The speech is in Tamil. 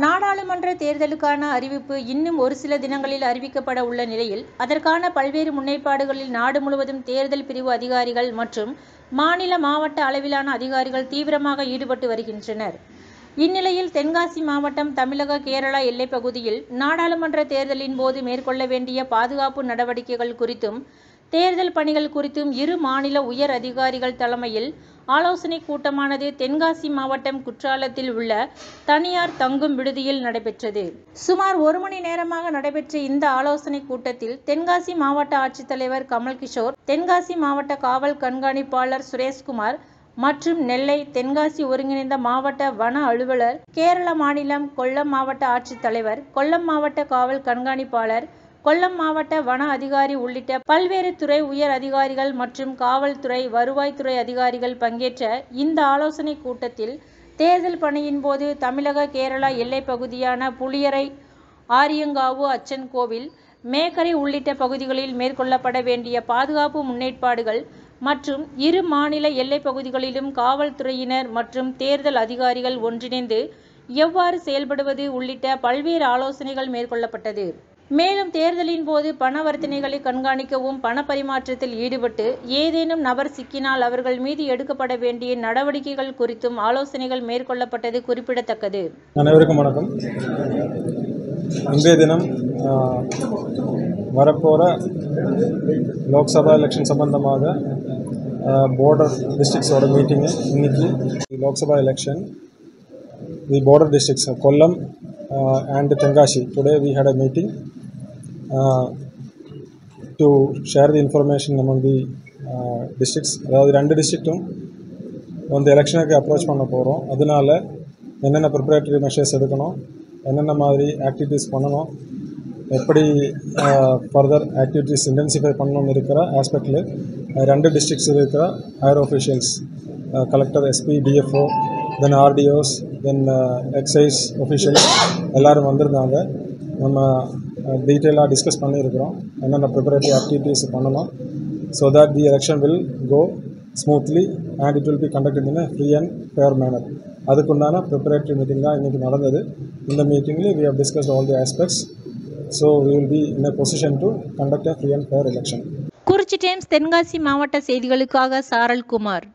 நாடாளுமன்ற தேர்தலுக்கான அறிவிப்பு இன்னும் ஒரு சில தினங்களில் அறிவிக்கப்பட உள்ள நிலையில், அதற்கான பல்வேறு முன்னேற்பாடுகளில் நாடு முழுவதும் தேர்தல் பிரிவு அதிகாரிகள் மற்றும் மாநில, மாவட்ட அளவிலான அதிகாரிகள் தீவிரமாக ஈடுபட்டு வருகின்றனர். இந்நிலையில், தென்காசி மாவட்டம் தமிழக, கேரளா எல்லைப்பகுதியில் நாடாளுமன்ற தேர்தலின் போது மேற்கொள்ள வேண்டிய பாதுகாப்பு நடவடிக்கைகள் குறித்தும், தேர்தல் பணிகள் குறித்தும் இரு மாநில உயர் அதிகாரிகள் தலைமையில் ஆலோசனைக் கூட்டமானது தென்காசி மாவட்டம் குற்றாலத்தில் உள்ள தனியார் தங்கும் விடுதியில் நடைபெற்றது. சுமார் 1 மணி நேரமாக நடைபெற்ற இந்த ஆலோசனைக் கூட்டத்தில் தென்காசி மாவட்ட ஆட்சித்தலைவர் கமல்கிஷோர், தென்காசி மாவட்ட காவல் கண்காணிப்பாளர் சுரேஷ்குமார் மற்றும் நெல்லை, தென்காசி ஒருங்கிணைந்த மாவட்ட வன அலுவலர், கேரள மாநிலம் கொல்லம் மாவட்ட ஆட்சித்தலைவர், கொல்லம் மாவட்ட காவல் கண்காணிப்பாளர், கொல்லம் மாவட்ட வன அதிகாரி உள்ளிட்ட பல்வேறு துறை உயர் அதிகாரிகள் மற்றும் காவல்துறை, வருவாய்த்துறை அதிகாரிகள் பங்கேற்ற இந்த ஆலோசனைக் கூட்டத்தில், தேர்தல் பணியின் போது தமிழக, கேரளா எல்லைப்பகுதியான புளியரை, ஆரியங்காவு, அச்சன் கோவில், மேக்கரை உள்ளிட்ட பகுதிகளில் மேற்கொள்ளப்பட வேண்டிய பாதுகாப்பு முன்னேற்பாடுகள் மற்றும் இரு மாநில எல்லைப்பகுதிகளிலும் காவல்துறையினர் மற்றும் தேர்தல் அதிகாரிகள் ஒன்றிணைந்து எவ்வாறு செயல்படுவது உள்ளிட்ட பல்வேறு ஆலோசனைகள் மேற்கொள்ளப்பட்டது. மேலும், தேர்தலின் போது பணவர்த்தனைகளை கண்காணிக்கவும், பணப்பரிமாற்றத்தில் ஈடுபட்டு ஏதேனும் நபர் சிக்கினால் அவர்கள் மீது எடுக்கப்பட வேண்டிய நடவடிக்கைகள் குறித்தும் ஆலோசனைகள் மேற்கொள்ளப்பட்டது குறிப்பிடத்தக்கது. அனைவருக்கும் வணக்கம். இன்றைய தினம் வரப்போகிற லோக்சபா எலெக்ஷன் சம்பந்தமாக பார்டர் டிஸ்ட்ரிக்ஸோட மீட்டிங்கு இன்னைக்கு. Lok Sabha election the border districts Kollam and Tenkasi. Today we had a meeting to share the information among the districts. அதாவது 2 டிஸ்ட்ரிக்ட்டும் வந்து எலெக்ஷனுக்கு அப்ரோச் பண்ண போகிறோம். அதனால என்னென்ன ப்ரிப்பரேட்டரி மெஷர்ஸ் எடுக்கணும், என்னென்ன மாதிரி ஆக்டிவிட்டீஸ் பண்ணணும், எப்படி ஃபர்தர் ஆக்டிவிட்டீஸ் இன்டென்சிஃபை பண்ணணும்னு இருக்கிற ஆஸ்பெக்டில் 2 டிஸ்ட்ரிக்ஸ் இருக்கிற higher officials, collector, SP, DFO, then RTOs, then excise officials எல்லோரும் வந்திருந்தாங்க. நம்ம டீட்டெயிலாக டிஸ்கஸ் பண்ணியிருக்கிறோம் என்னென்ன ப்ரிப்பரேட்டரி ஆக்டிவிட்டீஸ் பண்ணணும். So that the election will go smoothly and it will be conducted in free and fair manner. அதுக்குண்டான ப்ரிப்பரேட்டரி மீட்டிங் தான் இன்றைக்கி நடந்தது. இந்த மீட்டிங்கில் we have discussed all the aspects. So we will be in a position to conduct a free and fair election. Kurichi times Tenkasi மாவட்ட செய்திகளுக்காக சாரல்குமார்.